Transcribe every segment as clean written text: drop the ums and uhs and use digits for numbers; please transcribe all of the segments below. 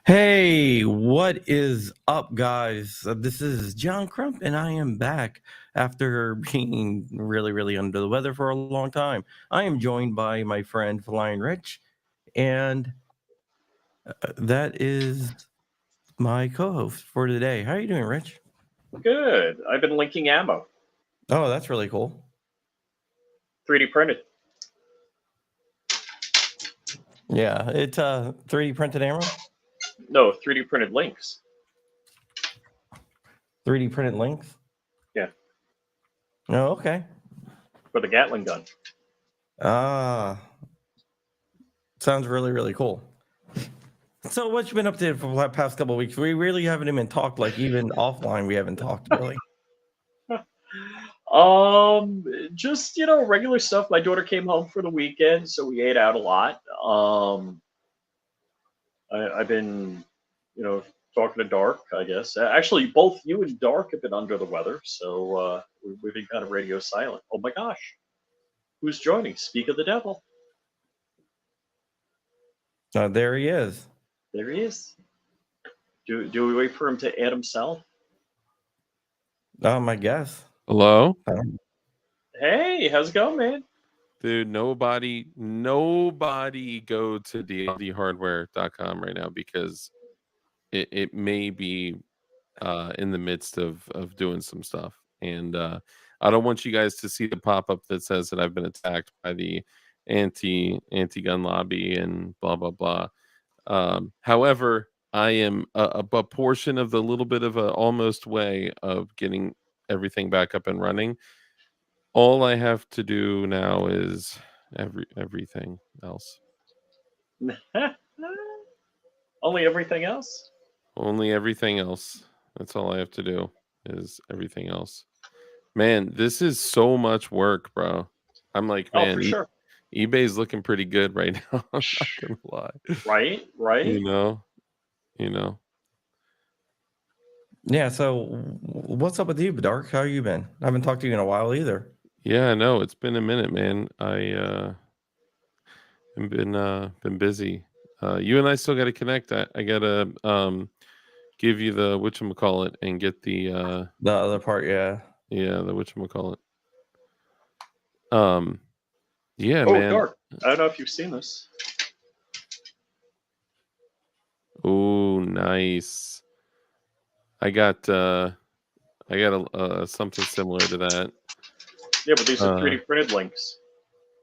Hey, what is up, guys? This is John Crump, and I am back after being really under the weather for a long time. I am joined by my friend Flying Rich, and that is my co-host for today. How are you doing, Rich? Good. I've been linking ammo. Oh, that's really cool. 3D printed. Yeah, it's 3D printed ammo? No, 3D printed links. 3D printed links? Yeah. Oh, okay. For the Gatling gun. Sounds really cool. So what you been up to for the past couple of weeks? We really haven't even talked, like even offline we haven't talked really. Just regular stuff. My daughter came home for the weekend, so we ate out a lot. I've been, talking to Dark, I guess. Actually, both you and Dark have been under the weather, so we've been kind of radio silent. Oh my gosh, who's joining? Speak of the devil. There he is. There he is. Do we wait for him to add himself? I guess. Hello? Hey, how's it going, man? Dude, nobody go to dldhardware.com right now because it may be in the midst of doing some stuff. And I don't want you guys to see the pop-up that says that I've been attacked by the anti-gun lobby and blah, blah, blah. However, I am a portion of the little bit of a almost way of getting everything back up and running. All I have to do now is everything else. Only everything else? Only everything else. That's all I have to do is everything else. Man, this is so much work, bro. I'm like, man, for sure. eBay's looking pretty good right now. I'm not gonna lie. Right. You know. Yeah, so what's up with you, Dark? How you been? I haven't talked to you in a while either. Yeah, no, it's been a minute, man. I been busy. You and I still got to connect. I gotta give you the whatchamacallit and get the other part. Yeah, the whatchamacallit. Yeah, oh, man. Dark. I don't know if you've seen this. Oh, nice. I got something similar to that. Yeah, but these are 3D printed links.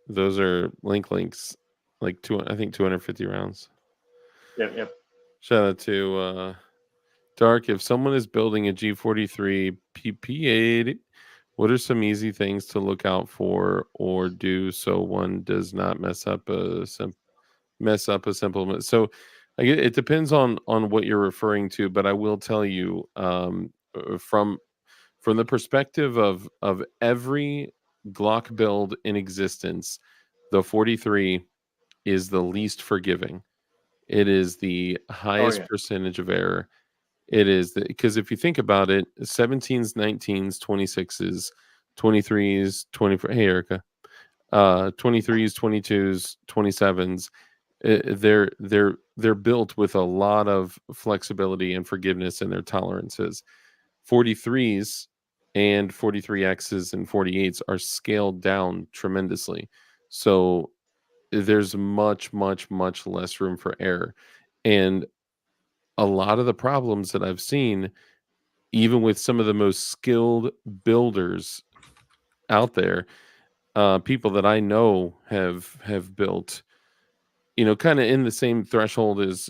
Those are links, like 250 rounds. Yep. Shout out to Dark. If someone is building a G43 PP8, what are some easy things to look out for or do so one does not mess up a simple? So it depends on what you're referring to, but I will tell you from the perspective of every Glock build in existence, the 43 is the least forgiving. It is the highest percentage of error. It is because if you think about it, 17s, 19s, 26s, 23s, 24. Hey, Erica, 23s, 22s, 27s. They're built with a lot of flexibility and forgiveness in their tolerances. 43s and 43Xs and 48s are scaled down tremendously. So there's much less room for error. And a lot of the problems that I've seen, even with some of the most skilled builders out there, people that I know have built kind of in the same threshold as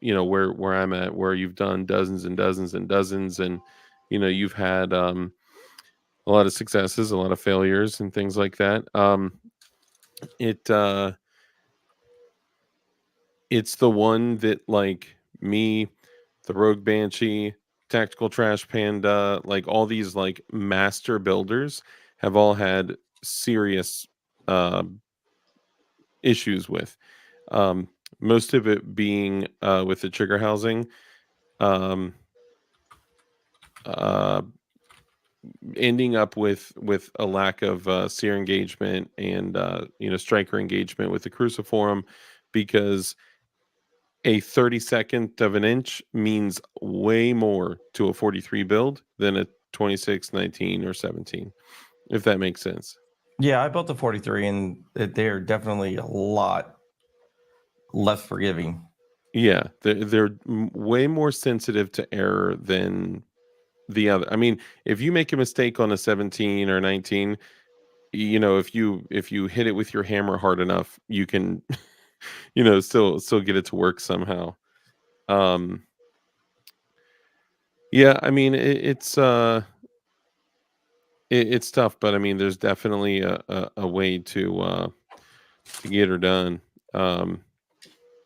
where I'm at, where you've done dozens and dozens and dozens, and you've had a lot of successes, a lot of failures, and things like that. It's the one that, like, me, the Rogue Banshee, Tactical Trash Panda, like all these like master builders have all had serious uh, issues with. Um, Most of it being with the trigger housing, um, uh, ending up with a lack of sear engagement and striker engagement with the cruciform, because a 32nd of an inch means way more to a 43 build than a 26, 19, or 17, if that makes sense. Yeah, I built the 43, and they're definitely a lot less forgiving. Yeah, they're way more sensitive to error than the other. I mean, if you make a mistake on a 17 or 19, if you hit it with your hammer hard enough, you can still get it to work somehow. Yeah, I mean, it's tough, but I mean, there's definitely a way to get her done.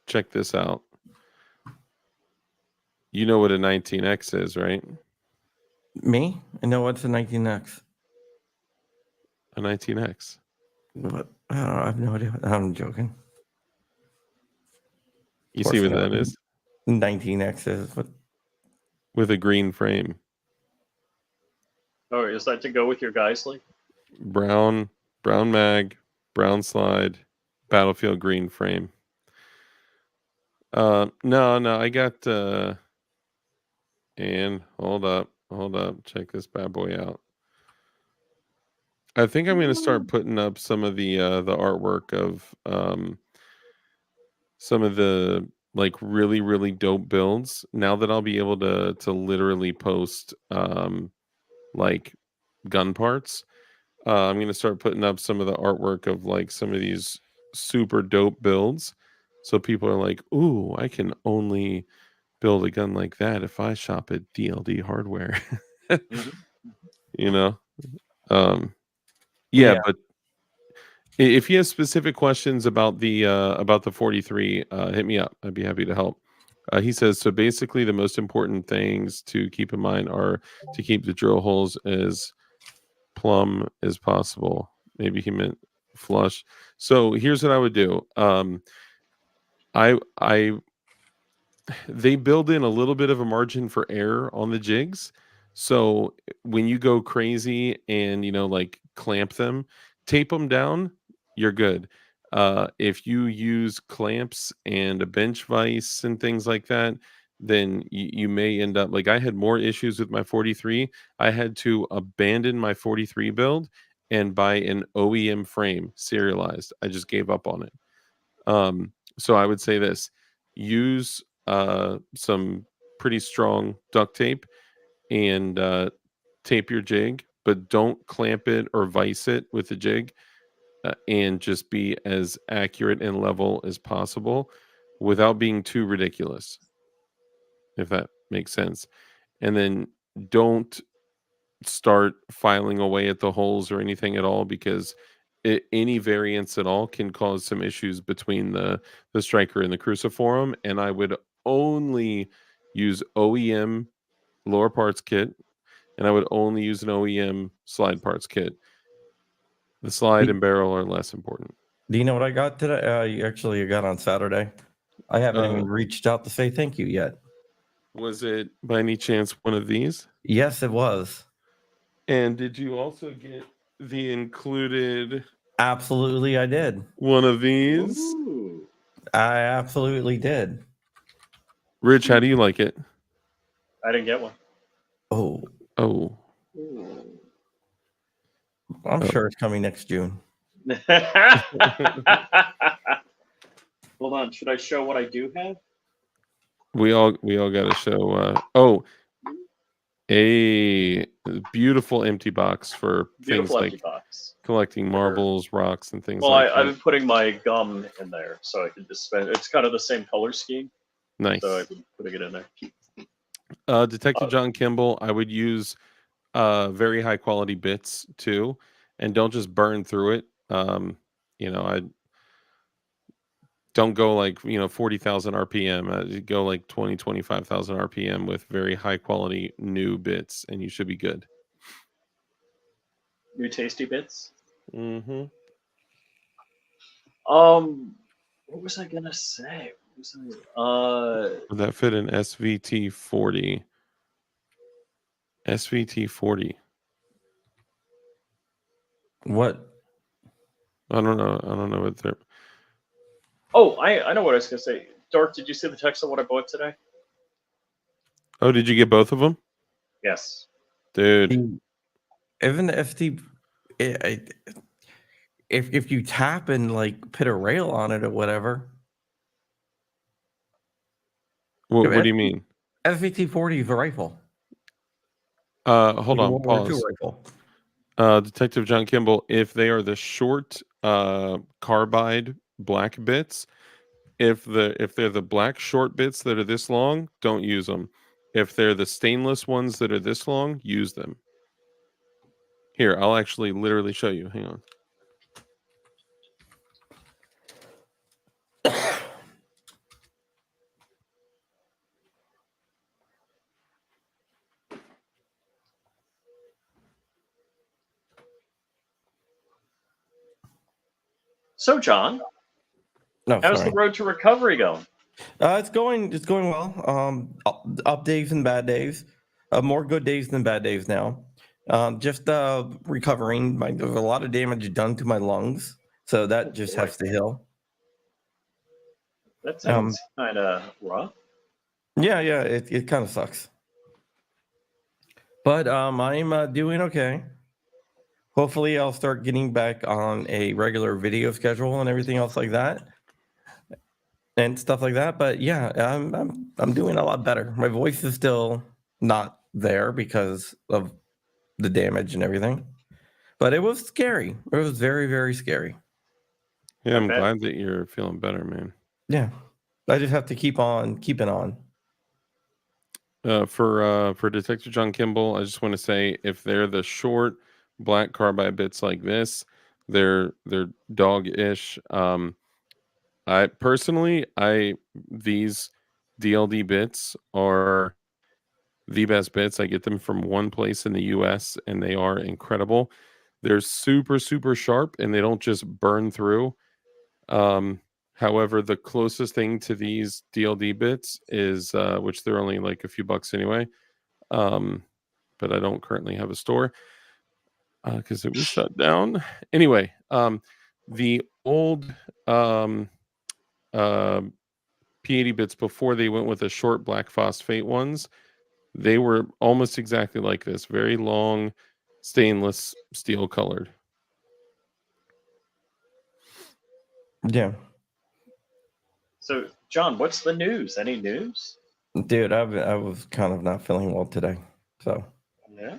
Check this out. You know what a 19X is, right? Me? I know what's a 19X. A 19X. What? I don't know. I have no idea. I'm joking. You Of see course, I what know that what is? 19X is. But With a green frame. Oh, is that to go with your Geisley? Brown mag, brown slide, battlefield green frame. No, I got and hold up. Check this bad boy out. I think I'm going to start putting up some of the artwork of some of the like really really dope builds, now that I'll be able to literally post like gun parts. I'm going to start putting up some of the artwork of like some of these super dope builds, so people are like, "Ooh, I can only build a gun like that if I shop at DLD Hardware." Mm-hmm. you know um yeah, yeah, but if you have specific questions about the 43, hit me up. I'd be happy to help. He says, so basically the most important things to keep in mind are to keep the drill holes as plumb as possible. Maybe he meant flush. So here's what I would do. I They build in a little bit of a margin for error on the jigs. So when you go crazy and like clamp them, tape them down, you're good. If you use clamps and a bench vise and things like that, then you may end up like I had more issues with my 43. I had to abandon my 43 build and buy an OEM frame serialized. I just gave up on it. So I would say this: use some pretty strong duct tape and tape your jig, but don't clamp it or vise it with the jig, and just be as accurate and level as possible without being too ridiculous, if that makes sense. And then don't start filing away at the holes or anything at all, because any variance at all can cause some issues between the striker and the cruciform. And I would only use OEM lower parts kit, and I would only use an OEM slide parts kit. The slide and barrel are less important. do you know what I got today? Actually, I got on Saturday. I haven't Uh, even reached out to say thank you yet. was it by any chance one of these? Yes, it was. And did you also get the included Absolutely, I did. one of these? Ooh. I absolutely did. Rich, how do you like it? I didn't get one. Oh, Oh. Ooh. I'm Oh. sure it's coming next June. Hold on. Should I show what I do have? We all got to show. A beautiful empty box for Beautiful things empty like box. collecting marbles, rocks, and things Well, like I've that. been putting my gum in there so I can dispense. It's kind of the same color scheme, Nice. so I've been putting it in there. Detective John Kimball, I would use very high quality bits too, and don't just burn through it. I don't go like 40,000 RPM. You go like 25,000 RPM with very high quality new bits, and you should be good. New tasty bits. Mm-hmm. What was I gonna say? Would that fit an SVT 40? SVT 40. What? I don't know what they're. Oh, I know what I was gonna say. Dark, did you see the text of what I bought today? Oh, did you get both of them, Yes. dude? Even the FT, if you tap and like put a rail on it or whatever. What do you mean? SVT-40 is a rifle. Hold Like a on, World War II pause. rifle. Detective John Kimball, if they are the short carbide black bits, if they're the black short bits that are this long, don't use them. If they're the stainless ones that are this long, use them. Here, I'll actually literally show you. Hang on. So, John, No, how's sorry. the road to recovery going? It's going well. Up days and bad days. More good days than bad days now. Just recovering. There's a lot of damage done to my lungs, so that just boy. has to heal. That sounds kind of rough. Yeah, it kind of sucks. But I'm doing okay. Hopefully, I'll start getting back on a regular video schedule and everything else like that, and stuff like that. But yeah, I'm doing a lot better. My voice is still not there because of the damage and everything, but it was scary. It was very, very scary. Yeah, I I'm bet. glad that you're feeling better, man. Yeah, I just have to keep on keeping on. For Detective John Kimball, I just want to say if they're the short black carbide bits like this, they're dog-ish. I personally, these DLD bits are the best bits. I get them from one place in the US and they are incredible. They're super, super sharp and they don't just burn through. However, the closest thing to these DLD bits is which they're only like a few bucks anyway. But I don't currently have a store because it was shut down. Anyway, the old uh, P80 bits before they went with the short black phosphate ones, they were almost exactly like this, very long, stainless steel colored. Yeah, So, John, what's the news? Any news? dude, I was kind of not feeling well today, so Yeah.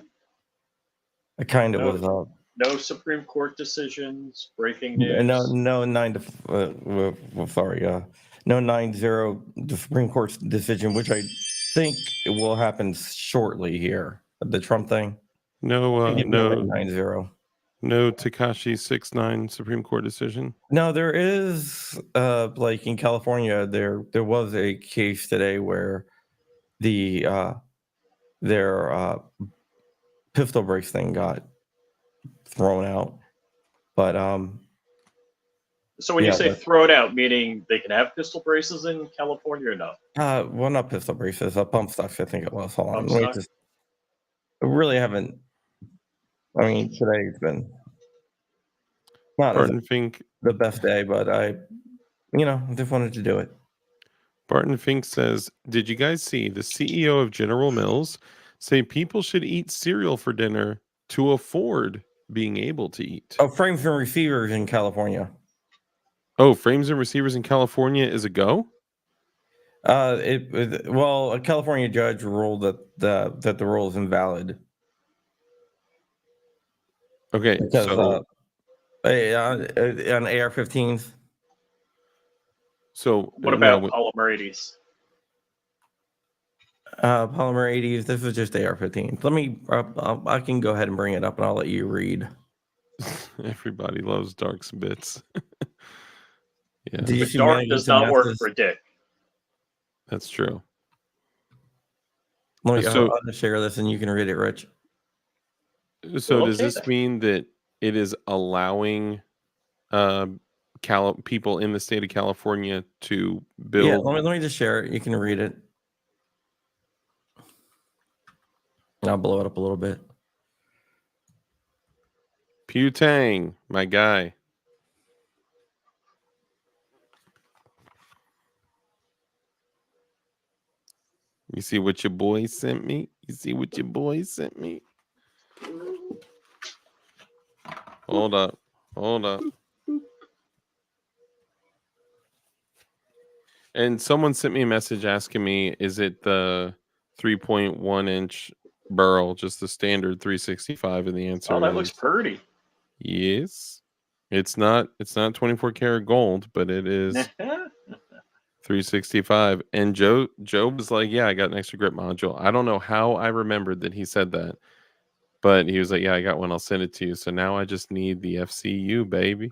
I kind of No, was no Supreme Court decisions. Breaking no news. sorry, no 9-0 the Supreme Court's decision, which I think it will happen shortly here. The Trump thing. No, Give me like 9-0. no Tekashi 6ix9ine Supreme Court decision. No, there is like in California, there was a case today where the their pistol brace thing got thrown out. But So when you yeah, say thrown out, meaning they can have pistol braces in California or no? well, not pistol braces, pump stocks, I think it was. Hold on, Bump let me stock? just. I really haven't. I mean, today's been not Barton Fink the best day, but I just wanted to do it. Barton Fink says, "Did you guys see the CEO of General Mills say people should eat cereal for dinner to afford being able to eat?" Oh, frames and receivers in California. Oh, frames and receivers in California is a go? A California judge ruled that the rule is invalid. Okay, because so on AR-15s. What now about polymer 80s? Polymer 80s. This is just AR-15s. Let me. I can go ahead and bring it up, and I'll let you read. everybody loves Dark's bits. Yeah, Did you But see dark Manigates does and not work Messes? for Dick. that's true. Let me. So- I'll just share this, and you can read it, Rich. So Well, does okay this then. mean that it is allowing people in the state of California to Yeah. build? Let me just share it. You can read it. I'll blow it up a little bit. Putang, my guy. You see what your boy sent me? You see what your boy sent me? Hold up. Hold up. And someone sent me a message asking me, is it the 3.1 inch burl, just the standard 365? And the answer Oh, that is looks pretty. yes. It's not 24 karat gold, but it is 365. And Joe was like, yeah, I got an extra grip module. I don't know how I remembered that he said that, but he was like, yeah, I got one. I'll send it to you. So now I just need the FCU, baby.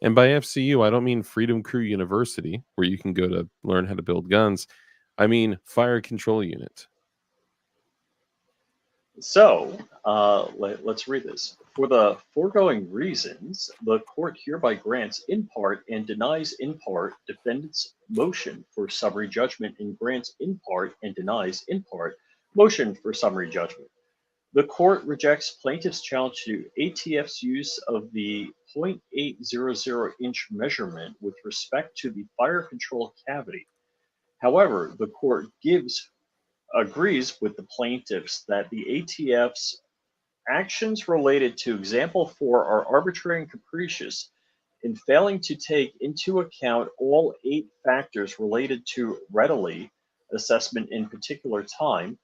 And by FCU, I don't mean Freedom Crew University, where you can go to learn how to build guns. I mean fire control unit. So, let's read this. For the foregoing reasons, the court hereby grants in part and denies in part defendant's motion for summary judgment and grants in part and denies in part motion for summary judgment. The court rejects plaintiff's challenge to ATF's use of the .800 inch measurement with respect to the fire control cavity. However, the court agrees with the plaintiffs that the ATF's actions related to example 4 are arbitrary and capricious in failing to take into account all 8 factors related to readily assessment in particular time,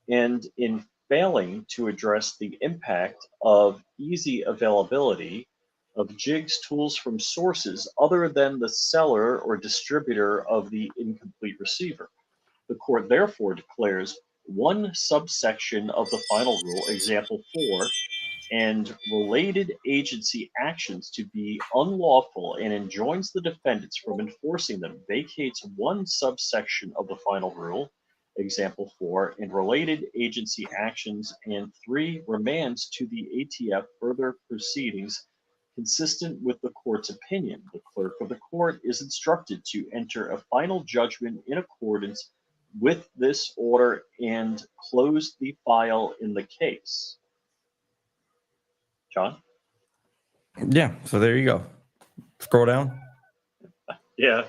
and in failing to address the impact of easy availability of jigs tools from sources other than the seller or distributor of the incomplete receiver. The court therefore declares one subsection of the final rule, example 4, and related agency actions to be unlawful and enjoins the defendants from enforcing them, vacates one subsection of the final rule, example 4, and related agency actions, and 3, remands to the ATF further proceedings consistent with the court's opinion. The clerk of the court is instructed to enter a final judgment in accordance with this order and close the file in the case. John? Yeah. So there you go. Scroll down. Yeah.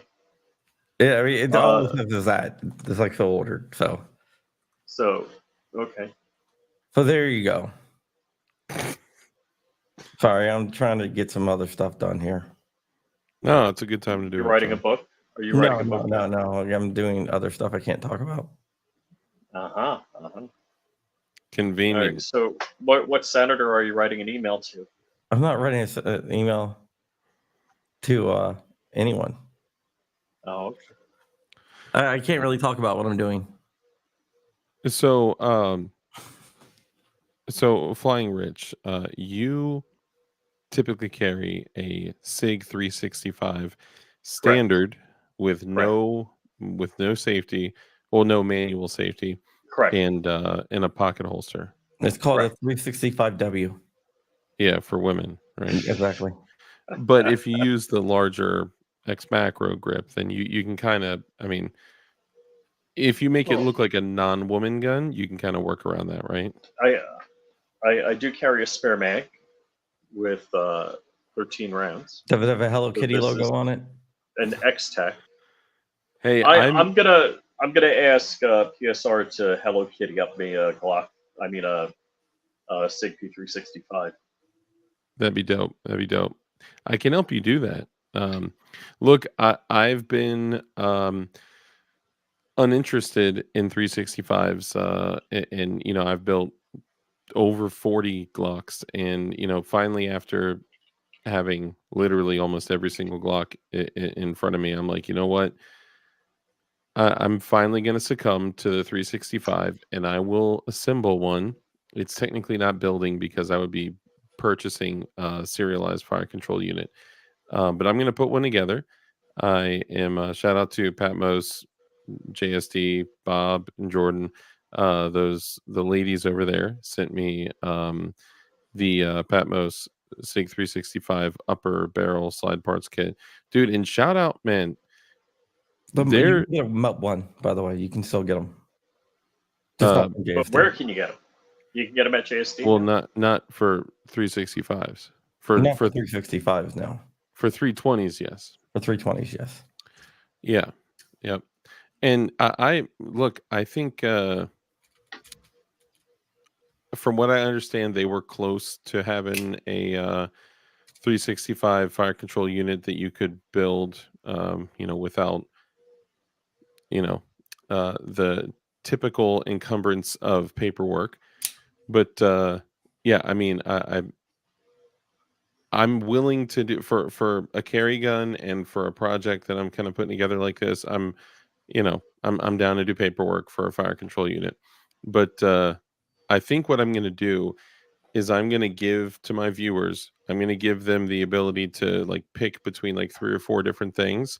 Yeah. I mean, all it says is that it's like so ordered. So Okay. So there you go. Sorry, I'm trying to get some other stuff done here. No, it's a good time to do You're it. writing a so. book? Are you writing a book? No. I'm doing other stuff I can't talk about. Uh-huh. Uh-huh. All Convenient. right. So what senator are you writing an email to? I'm not writing an email to anyone. Oh, okay. I can't really talk about what I'm doing. So, Flying Rich, you typically carry a SIG 365 standard with no safety, well, no manual safety, Correct. and in a pocket holster. It's called Correct. a 365W. Yeah, for women, right? Exactly. But if you use the larger X macro grip, then you can kind of, I mean, if you make it look like a non-woman gun, you can kind of work around that, right? I do carry a spare mag with 13 rounds. Does it have a Hello So Kitty this logo is on it? an X-Tech. Hey, I'm gonna ask PSR to Hello Kitty up me a Glock. I mean a SIG P365. That'd be dope. That'd be dope. I can help you do that. Look, I've been uninterested in 365s, and I've built over 40 Glocks, and finally, after having literally almost every single Glock in front of me, I'm like, you know what? I'm finally going to succumb to the 365, and I will assemble one. It's technically not building because I would be purchasing a serialized fire control unit, but I'm going to put one together. I am shout out to Patmos, JSD, Bob, and Jordan. The ladies over there sent me the Patmos SIG 365 upper barrel slide parts kit, dude. And shout out, man. You They're can get them up one, by the way. You can still get them. Just not from But JSD. where can you get them? You can get them at JSD. well, now? not for 365s. Not For for 365s now. for 320s, yes. For 320s, yes. Yeah, yep. And I look. I think from what I understand, they were close to having a 365 fire control unit that you could build, without, the typical encumbrance of paperwork. But yeah, I mean, I'm willing to do for a carry gun and for a project that I'm kind of putting together like this. I'm down to do paperwork for a fire control unit. But I think what I'm going to do is I'm going to give to my viewers, I'm going to give them the ability to like pick between like 3 or 4 different things,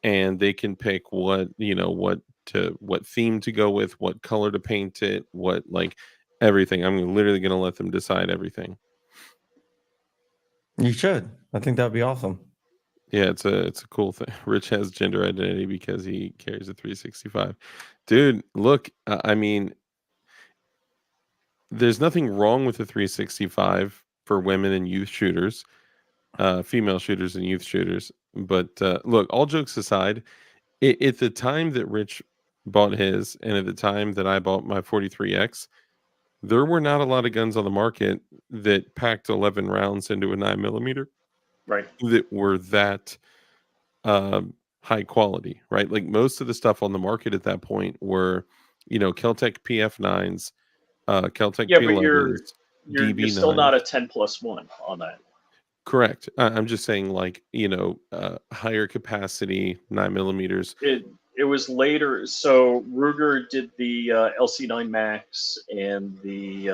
and they can pick what theme to go with, what color to paint it, what like everything. I'm literally going to let them decide everything. You should. I think that'd be awesome. Yeah, it's a cool thing. Rich has gender identity because he carries a 365. Dude, look, I mean, there's nothing wrong with the 365 for women and youth shooters, female shooters and youth shooters. But look, all jokes aside, at the time that Rich bought his, and at the time that I bought my 43X, there were not a lot of guns on the market that packed 11 rounds into a 9mm Right. that were that high quality, right? Like most of the stuff on the market at that point were, Keltec PF9s, Keltec Yeah, but P11s, you're still not DB9s. a 10+1 on that. Correct. I'm just saying, like, higher capacity 9mm. It was later. So Ruger did the LC9 Max and the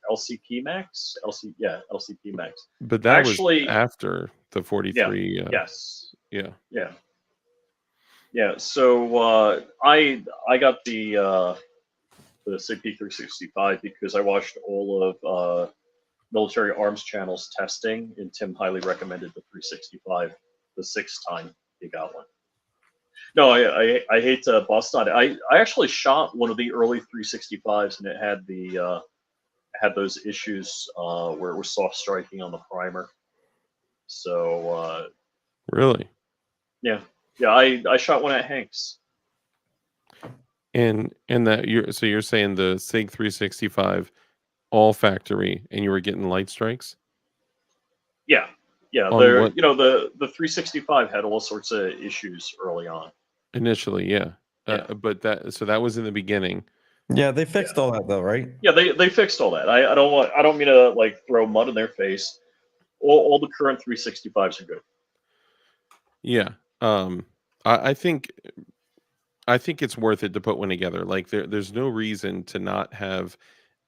LCP Max. LCP Max. But that Actually, was after the 43. yes, Yeah. yeah. So I got the SIG P365 because I watched all of Military Arms Channel's testing, and Tim highly recommended the 365 the 6th time he got one. No, I hate to bust on it. I actually shot one of the early 365s, and it had the had those issues where it was soft striking on the primer. So Really? yeah, I shot one at Hanks. And that you're saying the SIG 365 all factory, and you were getting light strikes Yeah, on there. what The 365 had all sorts of issues early on. initially? Yeah. Yeah. But that was in the beginning. Yeah, they fixed all that though, right? Yeah, they fixed all that. I don't mean to like throw mud in their face. All the current 365s are good. Yeah. I think it's worth it to put one together. Like there's no reason to not have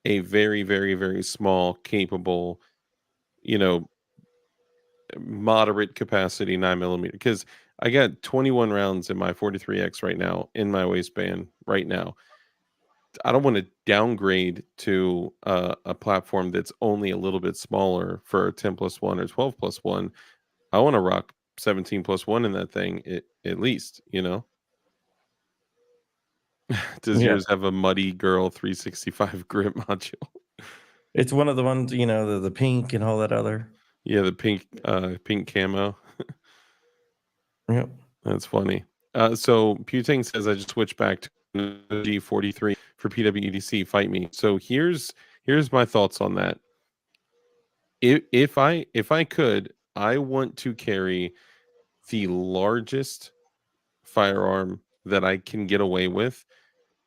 a very, very, very small, capable, moderate capacity 9mm, because I got 21 rounds in my 43X right now in my waistband right now. I don't want to downgrade to a platform that's only a little bit smaller for 10+1 or 12+1. I want to rock 17+1 in that thing at least, Does Yeah. yours have a Muddy Girl 365 grip module? It's one of the ones, the pink and all that other. Yeah, the pink camo. Yep. That's funny. So Puting says I just switched back to G43 for PWEDC. Fight me. So here's my thoughts on that. If I could, I want to carry the largest firearm that I can get away with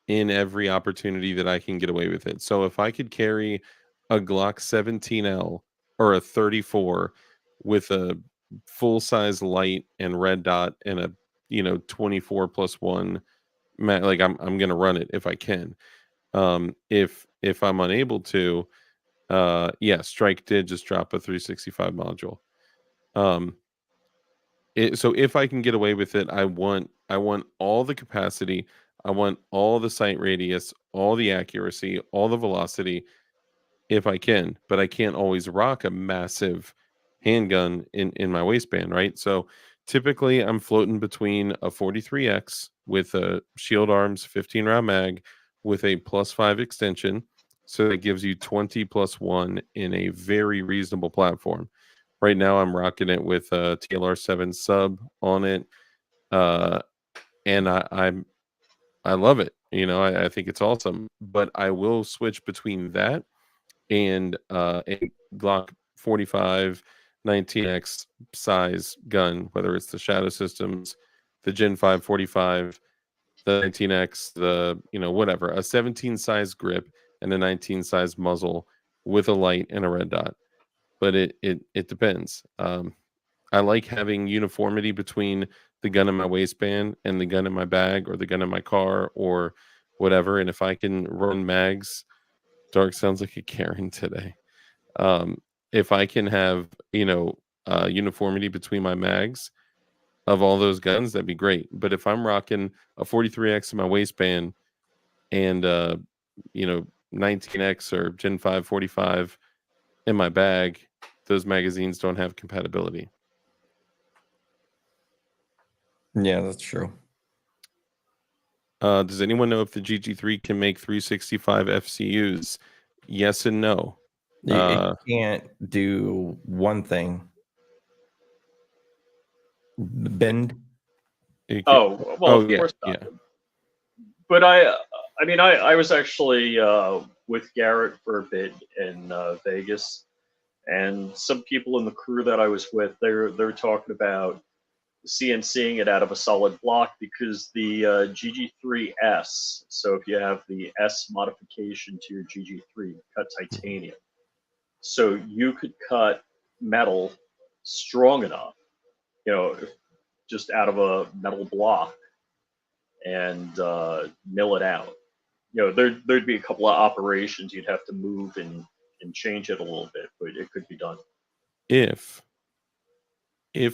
in every opportunity that I can get away with it. So if I could carry a Glock 17L or a 34 with a full size light and red dot and a 24+1 like I'm gonna run it if I can. If I'm unable to, yeah, Strike did just drop a 365 module. Um, so if I can get away with it, I want all the capacity, I want all the sight radius, all the accuracy, all the velocity if I can, but I can't always rock a massive handgun in my waistband, right? So typically I'm floating between a 43X with a Shield Arms 15 round mag with a +5 extension. So that gives you 20+1 in a very reasonable platform. Right now I'm rocking it with a TLR7 sub on it. Uh, and I love it. I think it's awesome, but I will switch between that and a Glock 45 19X size gun, whether it's the Shadow Systems, the Gen 5 45, the 19X, whatever, a 17 size grip and a 19 size muzzle with a light and a red dot. But it depends. I like having uniformity between the gun in my waistband and the gun in my bag or the gun in my car or whatever. And if I can run mags, Dark sounds like a Karen today. Um, if I can have, uniformity between my mags of all those guns, that'd be great. But if I'm rocking a 43X in my waistband and 19X or Gen 5 45 in my bag, those magazines don't have compatibility. Yeah, that's true. Does anyone know if the GG3 can make 365 FCUs? Yes and no. It can't do one thing. Bend. Oh well, of yeah, course not. yeah. But I was actually with Garrett for a bit in Vegas, and some people in the crew that I was with, they were talking about CNCing it out of a solid block because the GG3S. So if you have the S modification to your GG3, cut titanium. So you could cut metal strong enough, just out of a metal block and mill it out. There'd be a couple of operations you'd have to move and change it a little bit, but it could be done. If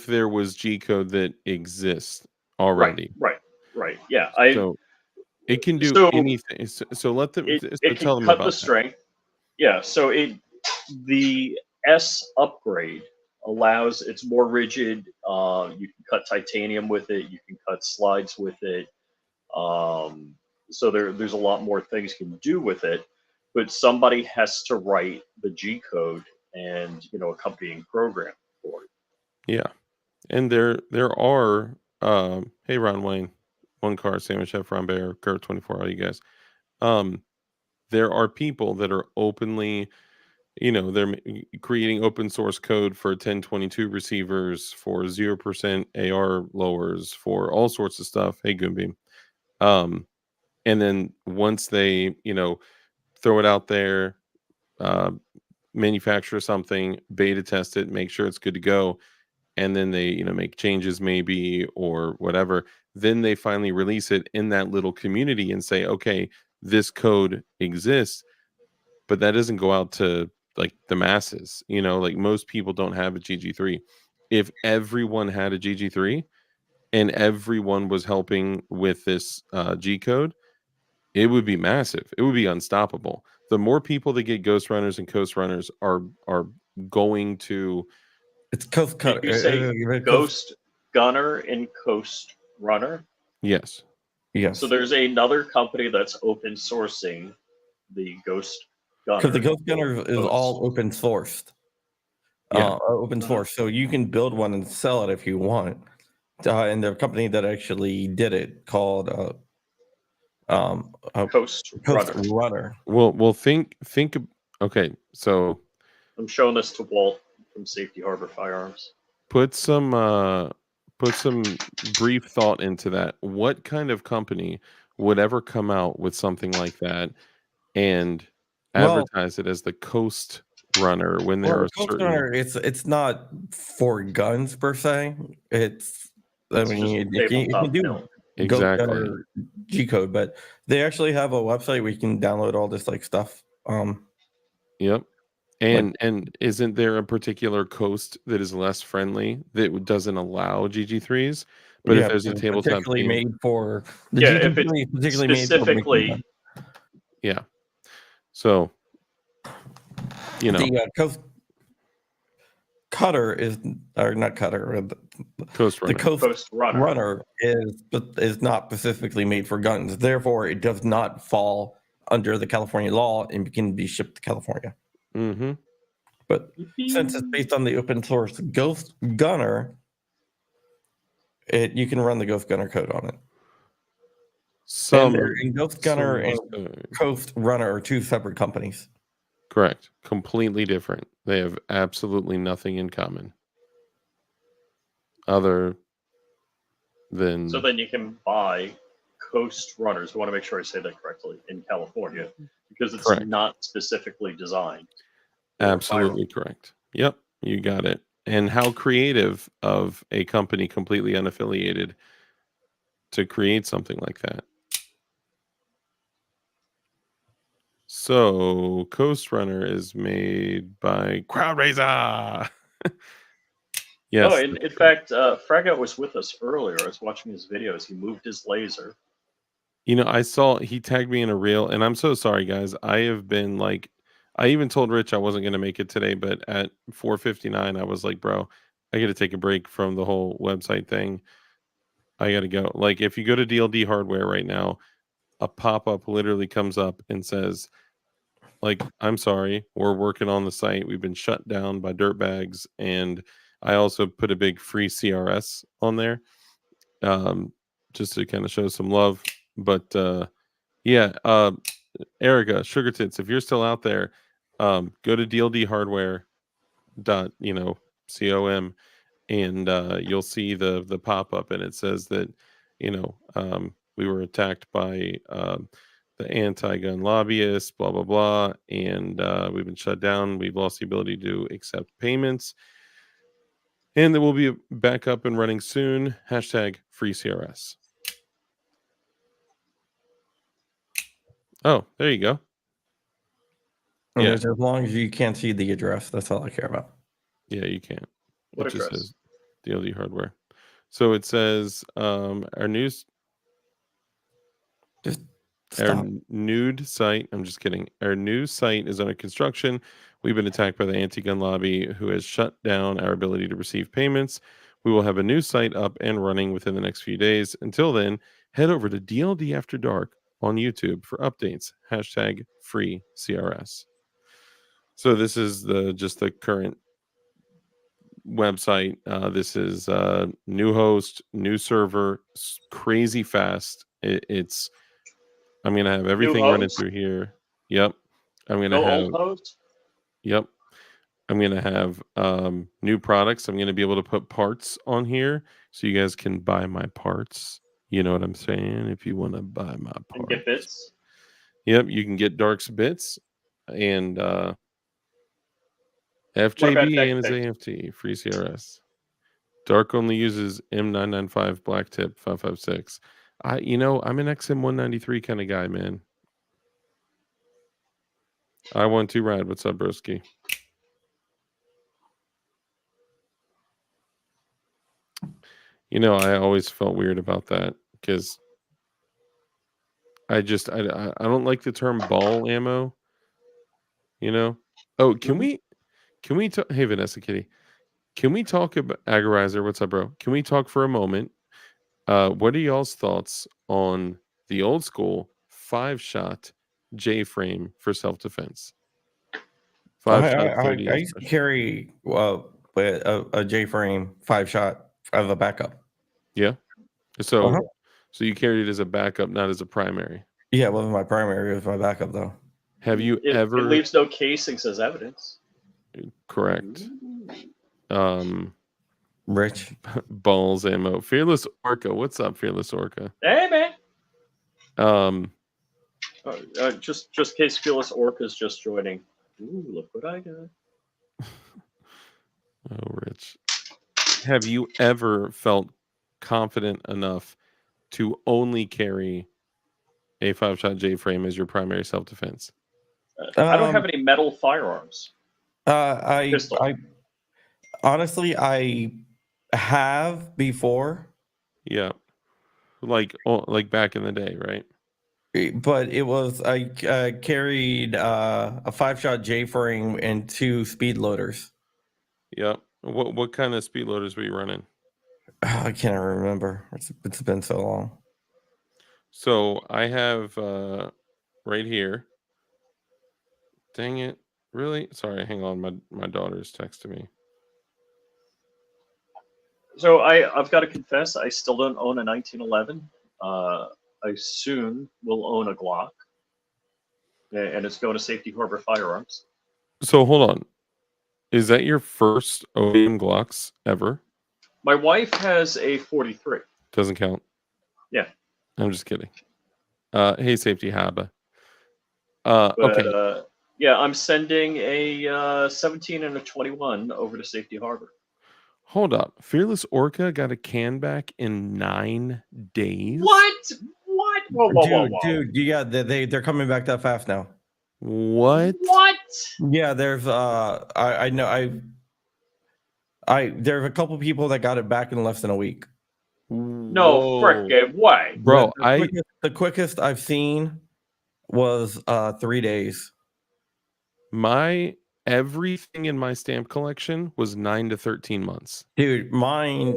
there was G code that exists already. Right. Yeah. So it can do So anything. So let them it tell can them cut the about that. strength. Yeah. So the S upgrade allows, it's more rigid. You can cut titanium with it. You can cut slides with it. So there's a lot more things you can do with it, but somebody has to write the G code and accompanying program for it. Yeah. And there are hey Ron Wayne, One Car, Sandwich Chef, Ron Bear, Kurt 24, all you guys. There are people that are openly, they're creating open source code for 1022 receivers, for 0% AR lowers, for all sorts of stuff. Hey Goombeam. And then once they, throw it out there, uh, manufacture something, beta test it, make sure it's good to go, and then they, make changes maybe or whatever, then they finally release it in that little community and say, okay, this code exists, but that doesn't go out to like the masses, like most people don't have a GG3. If everyone had a GG3 and everyone was helping with this G code, it would be massive. It would be unstoppable. The more people that get Ghost Runners and Coast Runners are going to. It's Coast Did Cutter. you say Ghost Gunner and Coast Runner? Yes. Yes. So there's another company that's open sourcing the Ghost Gunner. Because the Ghost Gunner is all open sourced. Yeah. Open source. So you can build one and sell it if you want. And the company that actually did it called Coast Runner. Well, think. Okay, so I'm showing this to Walt from Safety Harbor Firearms. put some brief thought into that. What kind of company would ever come out with something like that and Well, advertise it as the Coast Runner when there well, are the Coast certain Runner, it's not for guns per se. I It's just mean, it can tabletop do film. Ghost exactly. Gunner G code, but they actually have a website where you can download all this like stuff. Yep. Like And isn't there a particular coast that is less friendly that doesn't allow GG3s? But if yeah, there's a because it's tabletop particularly game, made for the Yeah, if it's GT3 is particularly made for making specifically, guns. yeah. So, you know, The Coast Cutter is, or not Cutter, Coast the Runner. Coast Coast Runner. Runner is not specifically made for guns. Therefore, it does not fall under the California law and can be shipped to California. Mm-hmm. But since it's based on the open source Ghost Gunner, you can run the Ghost Gunner code on it. And Ghost Gunner and Coast Runner are two separate companies. Correct. Completely different. They have absolutely nothing in common. Other than So then you can buy Coast Runners. I want to make sure I say that correctly in California because it's correct. not specifically designed. for Absolutely correct. Yep, you got it. And how creative of a company completely unaffiliated to create something like that. So, Coast Runner is made by CrowdRaiser. Oh, Yes, in fact, Fragout was with us earlier. I was watching his videos. He moved his laser. you know, I saw he tagged me in a reel, and I'm so sorry, guys. I have been like, I even told Rich I wasn't going to make it today, but at 4:59, I was like, bro, I got to take a break from the whole website thing. I got to go. Like, if you go to DLD Hardware right now, a pop up literally comes up and says, like, I'm sorry, we're working on the site. We've been shut down by dirtbags, and I also put a big free CRS on there, um, just to kind of show some love. But yeah, Erica, Sugar Tits, if you're still out there, go to DLD Hardware dot com, and you'll see the pop up, and it says that we were attacked by the anti-gun lobbyists, blah blah blah, and we've been shut down. We've lost the ability to accept payments, and that we'll be back up and running soon. Hashtag free CRS. Oh, there you go. And Yeah. as long as you can't see the address, that's all I care about. Yeah, you can't. What It just address? says DLD Hardware. So it says our news Just our stop. nude site. I'm just kidding. Our new site is under construction. We've been attacked by the anti-gun lobby, who has shut down our ability to receive payments. We will have a new site up and running within the next few days. Until then, head over to DLD After Dark on YouTube for updates. Hashtag free CRS. So this is the current website. This is new host, new server, crazy fast. It's I'm gonna have everything running host? through here. Yep. I'm gonna No have old host? yep. I'm gonna have new products. I'm gonna be able to put parts on here so you guys can buy my parts. You know what I'm saying? If you want to buy my And parts. get bits? Yep, you can get Dark's bits and What about FJB deck and his pick? AFT, free CRS. Dark only uses M995 black tip 556. I'm an XM193 kind of guy, man. I want to ride. What's up, broski? I always felt weird about that because I don't like the term ball ammo. Oh, can we talk? Hey, Vanessa Kitty, can we talk about Agorizer? What's up, bro? Can we talk for a moment? What are y'all's thoughts on the old school 5-shot J frame for self defense? 5-shot I 30 used to carry a J frame 5-shot as a backup. Yeah. So Uh-huh. so you carried it as a backup, not as a primary. Yeah, it wasn't my primary, it was my backup though. Have you It ever leaves no casings as evidence. correct? Rich. Balls ammo. Fearless Orca. What's up, Fearless Orca? Hey, man. Just in case Fearless Orca's just joining. Ooh, look what I got. Oh, Rich. Have you ever felt confident enough to only carry a 5-shot J frame as your primary self defense? I don't have Um, any metal firearms. Pistol. I honestly, I have before, Yeah, like back in the day, right? but it was I carried a 5-shot J frame and 2 speed loaders. Yep. What kind of speed loaders were you running? I can't remember. It's been so long. So I have right here. Dang it! Really? Sorry. Hang on. My daughter's texting me. So I've got to confess, I still don't own a 1911. I soon will own a Glock, and it's going to Safety Harbor Firearms. So hold on. Is that your first OEM Glocks ever? My wife has a 43. Doesn't count. Yeah. I'm just kidding. Hey, Safety Haba. But Okay. yeah, I'm sending a 17 and a 21 over to Safety Harbor. Hold up. Fearless Orca got a can back in 9 days. What? Whoa. Dude, yeah, they're coming back that fast now. What? Yeah, there's I know there's a couple people that got it back in less than a week. No Whoa. frickin' way. Bro, The quickest I've seen was 3 days. Everything in my stamp collection was 9 to 13 months. Dude, mine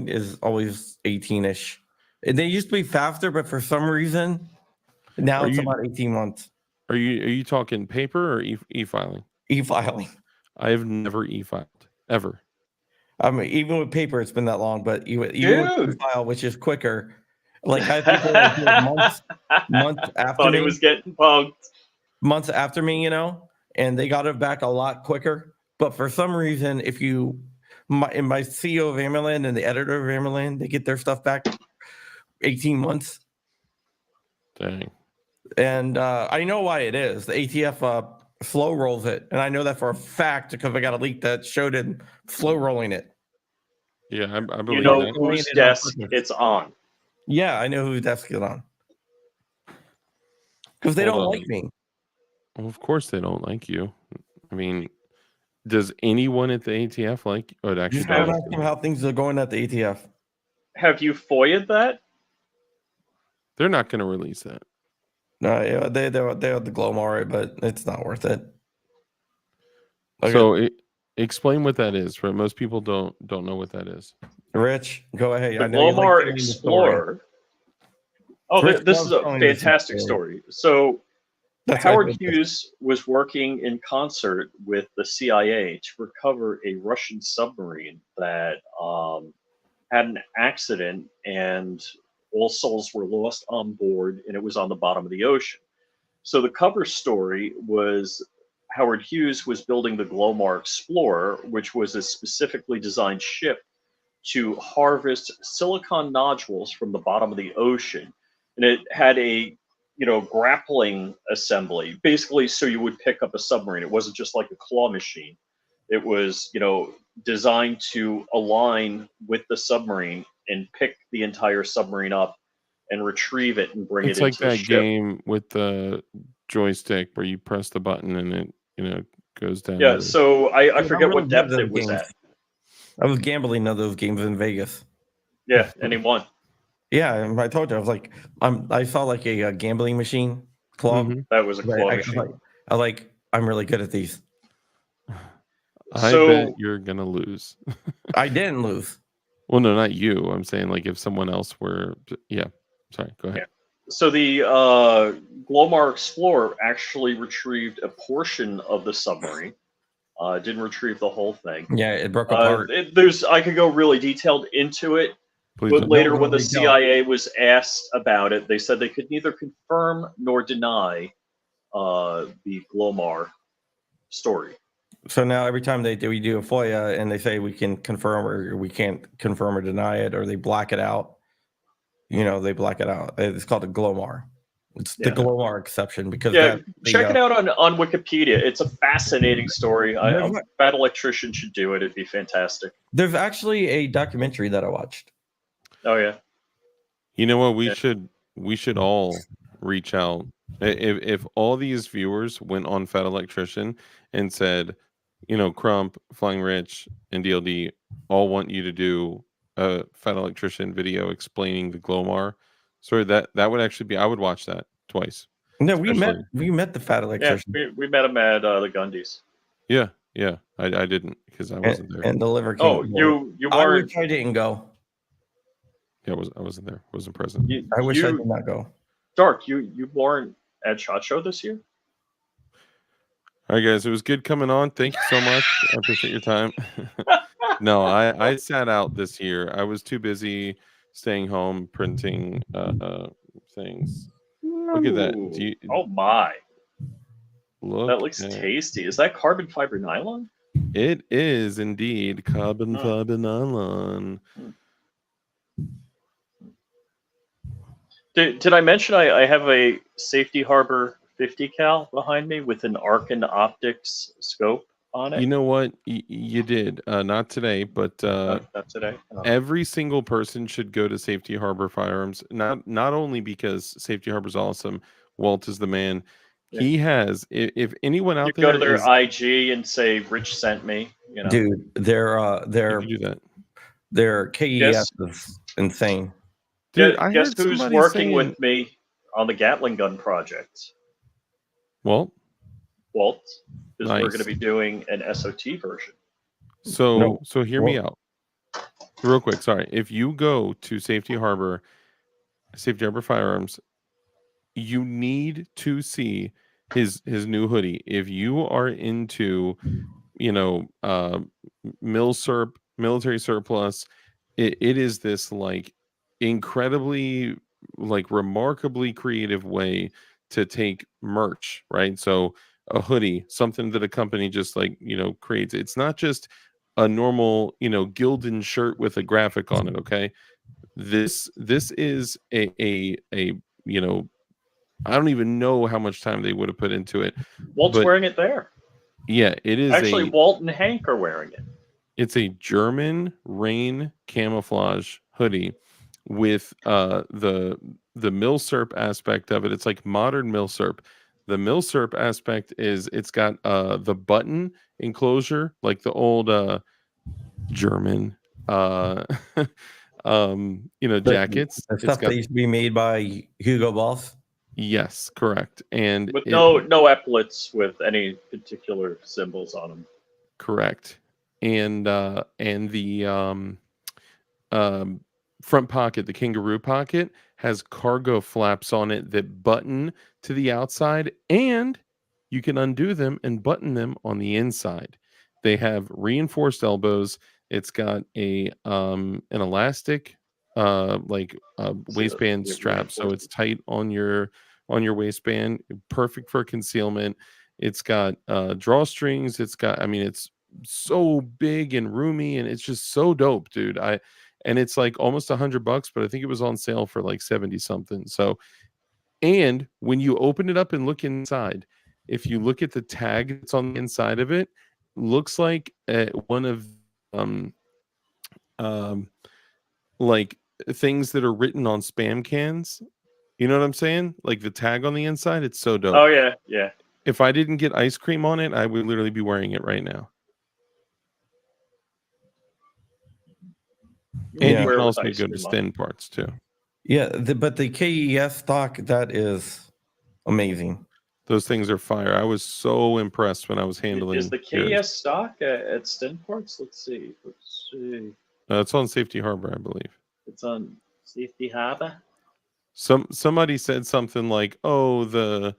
is always 18ish. They used to be faster, but for some reason now it's about 18 months. Are you talking paper or e-filing? E-filing. I have never e-filed ever. I mean, even with paper, it's been that long. But even with e-file, which is quicker, like I have people like do it months after Thought me. he was getting punked. Months after me, and they got it back a lot quicker. But for some reason, if you, in my CEO of Amerland and the editor of Amerland, they get their stuff back 18 months. Dang. And I know why it is. The ATF slow rolls it, and I know that for a fact because I got a leak that showed it slow rolling it. Yeah, I believe You know that. whose desk it's on. Yeah, I know whose desk it's on. Because they don't like me. Well, of course they don't like you. I mean, does anyone at the ATF like? Oh, it actually Just don't ask them how things are going at the ATF. Have you FOIA'd that? They're not going to release that. No, yeah, they're the Glomar, but it's not worth it. Okay. So explain what that is. For most people don't know what that is. Rich, go ahead. The I know you like Glomar Explorer. Oh, this is a fantastic story. So Howard Hughes was working in concert with the CIA to recover a Russian submarine that had an accident and all souls were lost on board and it was on the bottom of the ocean. So the cover story was Howard Hughes was building the Glomar Explorer, which was a specifically designed ship to harvest silicon nodules from the bottom of the ocean. And it had a grappling assembly, basically so you would pick up a submarine. It wasn't just like a claw machine. It was, designed to align with the submarine and pick the entire submarine up and retrieve it and bring it into the ship. It's like that game with the joystick where you press the button and it, goes down. Yeah, so I forget what depth it was at. I was gambling on those games in Vegas. Yeah, and he won. Yeah, I told you I was like, I saw like a gambling machine claw. Mm-hmm. That was a claw machine. I'm really good at these. I bet you're gonna lose. I didn't lose. Well, no, not you. I'm saying like if someone else were. Yeah, sorry. Go ahead. Yeah. So the Glomar Explorer actually retrieved a portion of the submarine. Didn't retrieve the whole thing. Yeah, it broke apart. I could go really detailed into it. But later, when the CIA was asked about it, they said they could neither confirm nor deny the Glomar story. So now every time we do a FOIA and they say we can confirm or we can't confirm or deny it, or they black it out, they black it out. It's called a Glomar. It's the Yeah. Glomar exception because Yeah, that check it out on Wikipedia. It's a fascinating story. There's A bad electrician should do it. It'd be fantastic. there's actually a documentary that I watched. Oh yeah. You know what? We Yeah. should all reach out. If all these viewers went on Fat Electrician and said, Crump, Flying Rich, and DLD all want you to do a Fat Electrician video explaining the Glomar. Sorry, that would actually be. I would watch that twice. No, Especially, we met the fat Yeah, electrician we met him at the Gundies. yeah. I didn't because I wasn't there. and the Liver Oh, King. you I weren't. wish I didn't go. Yeah, I wasn't there. Wasn't present. I wish I You, did not go. Dark. You weren't at SHOT Show this year. All right, guys. It was good coming on. Thank you so much. I appreciate your time. No, I sat out this year. I was too busy staying home printing things. Look at that. Ooh. Do you Oh my, look? that looks tasty. Is that carbon fiber nylon? It is indeed carbon fiber nylon. Did I mention I have a Safety Harbor 50 cal behind me with an Arkin Optics scope on it? You know what? You did. Not today, but Not today. Oh. every single person should go to Safety Harbor Firearms. Not only because Safety Harbor's awesome. Walt is the man. Yeah. He has. If anyone out You there go to their is, IG and say Rich sent me. You know, Dude, their you can do that. their KES Yes. is insane. Dude, Guess I heard who's somebody working saying, with me on the Gatling gun project? Well, Walt, because we're Nice. going to be doing an SOT version. so No, so hear me out real quick. Sorry. If you go to Safety Harbor Firearms, you need to see his new hoodie. If you are into, military surplus, it is this like incredibly, like remarkably creative way to take merch, right? So a hoodie, something that a company just like, creates. It's not just a normal, Gildan shirt with a graphic on it, okay? This is a I don't even know how much time they would have put into it. Walt's But wearing it there. yeah, it is Actually, Walt and Hank are wearing it. it's a German rain camouflage hoodie with the milsurp aspect of it. It's like modern milsurp. The milsurp aspect is it's got the button enclosure like the old German jackets. The It's stuff got that used to be made by Hugo Boss. yes, correct. And With no epaulets with any particular symbols on them. correct. And the front pocket, the kangaroo pocket, has cargo flaps on it that button to the outside, and you can undo them and button them on the inside. They have reinforced elbows. It's got an elastic waistband yeah, strap, so it's tight on your waistband, perfect for concealment. It's got drawstrings. It's so big and roomy, and it's just so dope, dude. And it's like almost $100, but I think it was on sale for like 70 something. So, and when you open it up and look inside, if you look at the tag that's on the inside of it, looks like one of like things that are written on spam cans. You know what I'm saying? Like the tag on the inside, it's so dope. Oh yeah, yeah. If I didn't get ice cream on it, I would literally be wearing it right now. And Yeah. you Wear can it with also ice go to cream on. thin parts too. Yeah, but the KES stock, that is amazing. Those things are fire. I was so impressed when I was handling. Is the KES stock at Stinports? Let's see. It's on Safety Harbor, I believe. It's on Safety Harbor. Somebody said something like, "Oh, the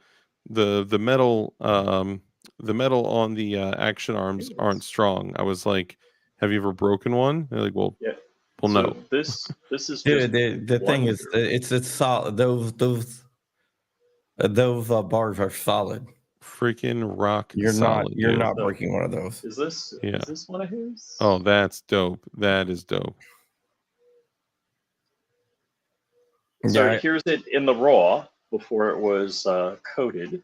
metal the metal on the action arms aren't strong." I was like, "Have you ever broken one?" They're like, "Well, Yeah. well, So no." this is Dude, just the thing is, it's solid. Those bars are solid. Freaking rock You're solid. you're dude. not breaking one of those. Is this one of his? Oh, that's dope. That is dope. So Yeah, here's it in the raw. before it was coated.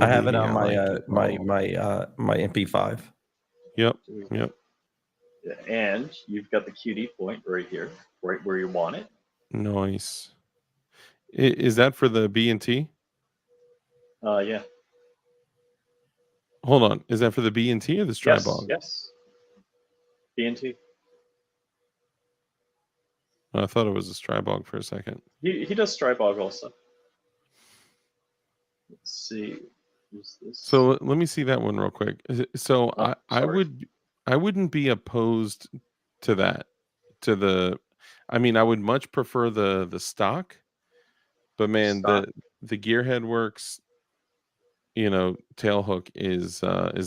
I have it Ooh, on I my like it. my MP5. Yep. Yep. And you've got the QD point right here, right where you want it. Nice. Is that for the B and T? Yeah. Hold on. Is that for the B and T or the Yes. Strybog? Yes. BNT. I thought it was a Strybog for a second. He does Strybog also. Let's see. Who's this? So let me see that one real quick. So Oh, I sorry. wouldn't be opposed to that. I mean, I would much prefer the stock, but man, Stock. the Gearhead Works, tail hook is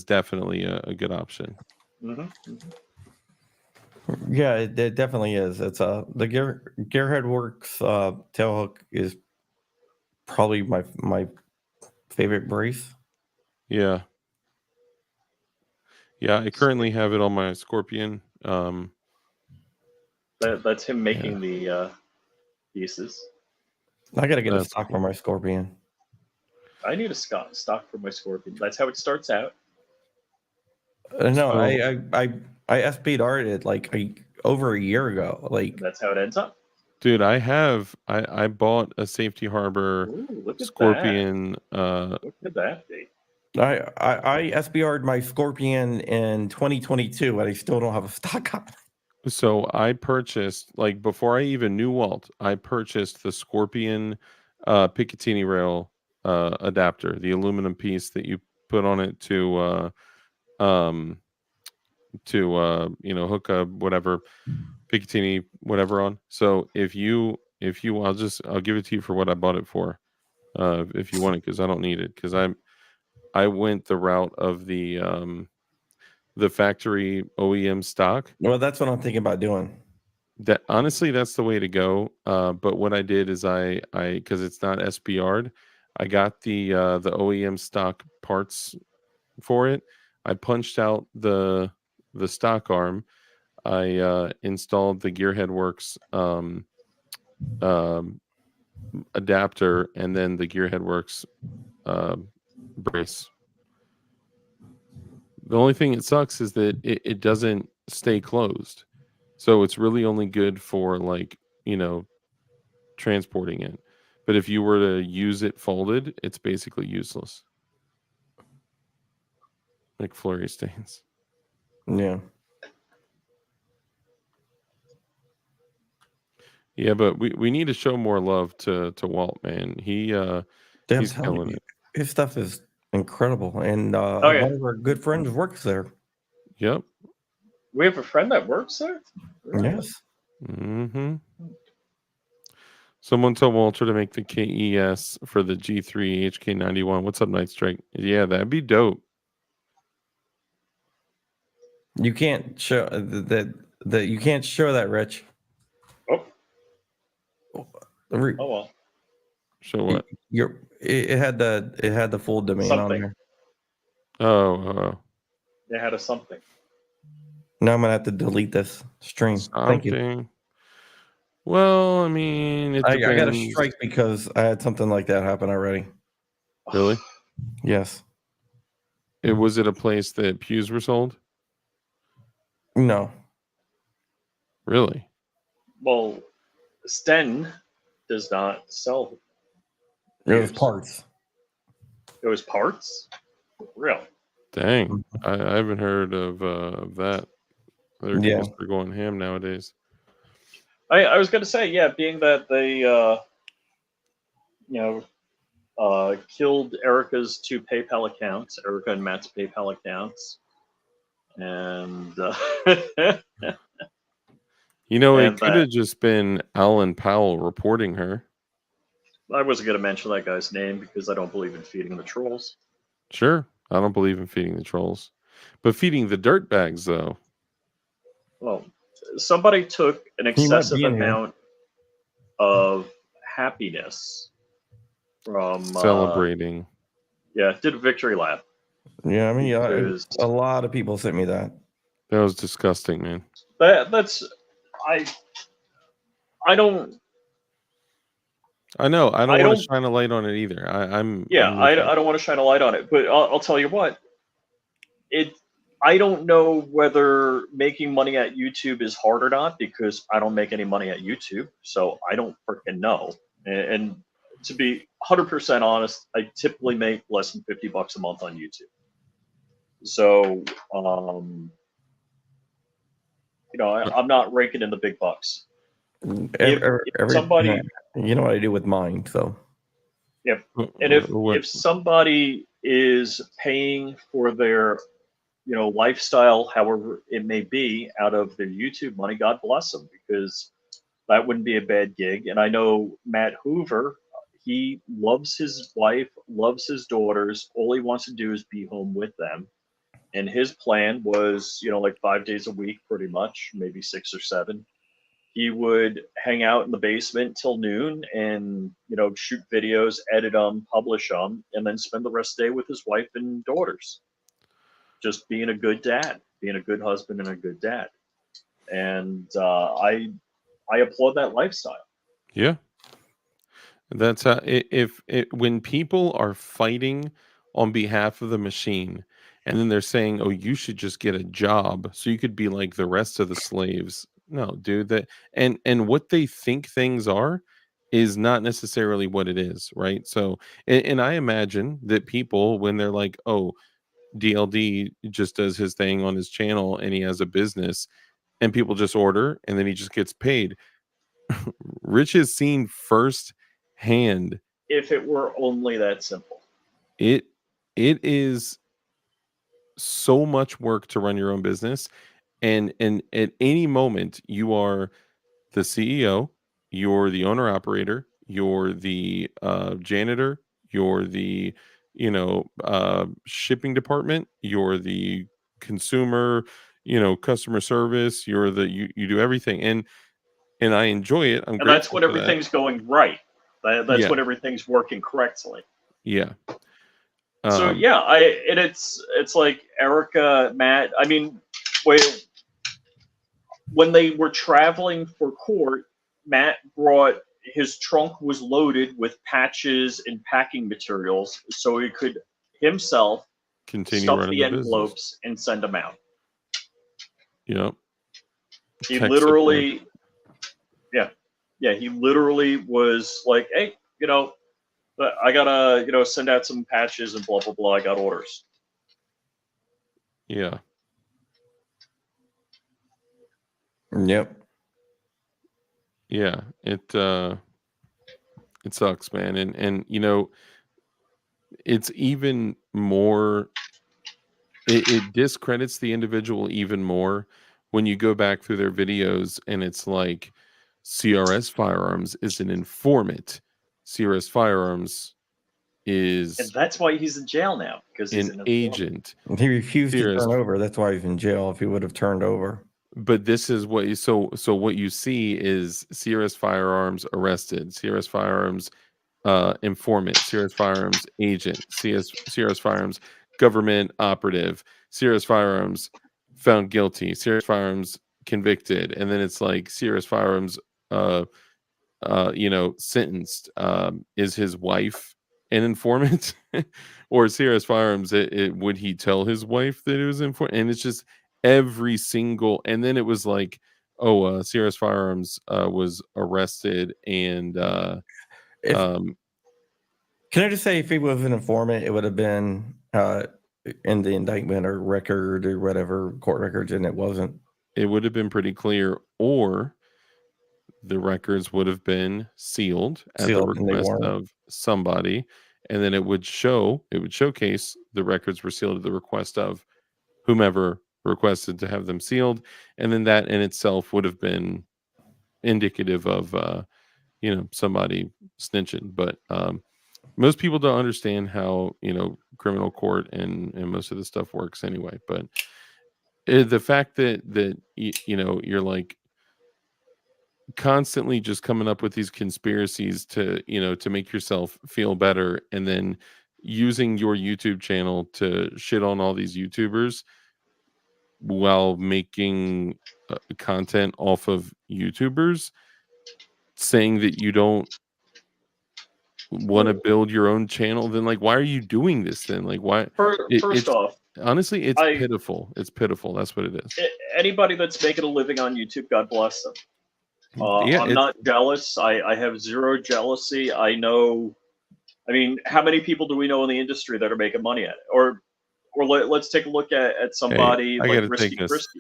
definitely a good option. Mm-hmm. Yeah, it definitely is. It's the Gearhead Works tailhook is probably my favorite brace. Yeah. Yeah, I currently have it on my Scorpion. That's him Yeah, making the pieces. I gotta get a that's stock for cool. my Scorpion. I need a stock for my Scorpion. That's how it starts out. No, So I SP'd it like over a year ago. And Like that's how it ends up. dude, I bought a Safety Harbor Ooh, look at that. Scorpion. What could that be? I SBR'd my Scorpion in 2022, and I still don't have a stock on it. So I purchased, like, before I even knew Walt, I purchased the Scorpion Picatinny rail adapter, the aluminum piece that you put on it um hook a whatever Picatinny whatever on. So if you I'll give it to you for what I bought it for. If you want it, because I don't need it, because I went the route of the factory OEM stock. Well, that's what I'm thinking about doing. That honestly, that's the way to go. But what I did is I because it's not SBR'd, I got the OEM stock parts for it. I punched out the stock arm. I installed the Gearhead Works um, adapter, and then the Gearhead Works brace. The only thing it sucks is that it doesn't stay closed. So it's really only good for, like, transporting it. But if you were to use it folded, it's basically useless. Like flurry stains. Yeah, Yeah, but we need to show more love to Walt, man. damn, He's killing it. his stuff is incredible, and Oh one yeah, of our good friends works there. Yep. we have a friend that works there. Really? Yes. Mm-hmm. Someone told Walter to make the KES for the G3 HK91. What's up, Night Strike? Yeah, that'd be dope. You can't show that you can't show that, Rich. Oh, Re- oh well. Show what? it had the full domain on Something. there. Oh, They had a something. Now I'm gonna have to delete this stream. Thank you. something. Well, I mean, it I got a depends. strike because I had something like that happen already. Really? Yes. Was it a place that pews were sold? No. Really? Well, Sten does not sell. It was Pews. parts. It was parts. Real. Dang, I haven't heard of that. They're Yeah. going ham nowadays. I was gonna say, yeah, being that they killed Erica's two PayPal accounts, Erica and Matt's PayPal accounts, and It and could have just been Alan Powell reporting her. I wasn't gonna mention that guy's name because I don't believe in feeding the trolls. Sure, I don't believe in feeding the trolls, but feeding the dirtbags, though. Well, somebody took an He might excessive be in here. amount of happiness from Celebrating. did a victory lap. Yeah, I mean, Because a lot of people sent me that. That was disgusting, man. that's I don't I know. I don't I want to don't. shine a light on it either. Yeah, I'm with you. I don't want to shine a light on it, but I'll tell you what. It. I don't know whether making money at YouTube is hard or not because I don't make any money at YouTube, so I don't freaking know. And to be 100% honest, I typically make less than $50 a month on YouTube. So, I'm not raking in the big bucks. If Every somebody, you know what I do with mine, so if and What? if somebody is paying for their lifestyle, however it may be, out of their YouTube money, God bless them, because that wouldn't be a bad gig. And I know Matt Hoover, he loves his wife, loves his daughters. All he wants to do is be home with them. And his plan was, like 5 days a week, pretty much, maybe 6 or 7. He would hang out in the basement till noon and, shoot videos, edit them, publish them, and then spend the rest of the day with his wife and daughters, just being a good dad, being a good husband and a good dad. And I applaud that lifestyle. Yeah. That's if when people are fighting on behalf of the machine, and then they're saying, "Oh, you should just get a job so you could be like the rest of the slaves." No, dude, that and what they think things are is not necessarily what it is, right? So, and I imagine that people when they're like, "Oh, DLD just does his thing on his channel and he has a business," and people just order and then he just gets paid. Rich has seen firsthand If it were only that simple. it it is so much work to run your own business, and at any moment you are the CEO, you're the owner operator, you're the janitor, you're the shipping department, you're the consumer, customer service, you do everything, and I enjoy it. I'm And that's grateful when for that. everything's going right. That's Yeah, when everything's working correctly. yeah. So um yeah, it's like Erica, Matt. I mean, when when they were traveling for court, Matt brought his trunk was loaded with patches and packing materials so he could himself Continue stuff running the the business. envelopes and send them out. Yep. He Tech support. literally, yeah, yeah, he literally was like, hey, I gotta, send out some patches and blah blah blah. I got orders. Yeah. yep. Yeah. It sucks, man. And it's even more it discredits the individual even more when you go back through their videos and it's like CRS Firearms is an informant. CRS Firearms And is that's why he's in jail now, because he's an an informant. agent. He refused to CRS turn over. That's why he's in jail. If he would have turned over, But this is what you so what you see is CRS Firearms arrested, CRS Firearms informant, CRS Firearms agent, CRS Firearms government operative, CRS Firearms found guilty, CRS Firearms convicted, and then it's like CRS Firearms uh sentenced. Is his wife an informant? Or CRS Firearms, would he tell his wife that it was informant? And it's just every single, and then it was like, oh, CRS Firearms was arrested and if um, can I just say, if he was an informant, it would have been in the indictment or record or whatever court records, and it wasn't it would have been pretty clear, or the records would have been sealed at the sealed, and they request weren't. of somebody, and then it would showcase the records were sealed at the request of whomever requested to have them sealed, and then that in itself would have been indicative of somebody snitching. But most people don't understand how criminal court and most of the stuff works anyway. But the fact that you're like constantly just coming up with these conspiracies to make yourself feel better, and then using your YouTube channel to shit on all these YouTubers while making content off of YouTubers, saying that you don't want to build your own channel, then like why are you doing this then? Like why First it's off, honestly it's I pitiful. It's pitiful. That's what it is. anybody that's making a living on YouTube, God bless them. Yeah, I'm not jealous. I have zero jealousy. I know. I mean, how many people do we know in the industry that are making money at it? Or let's take a look at hey, somebody I like gotta take Risky this. Christie.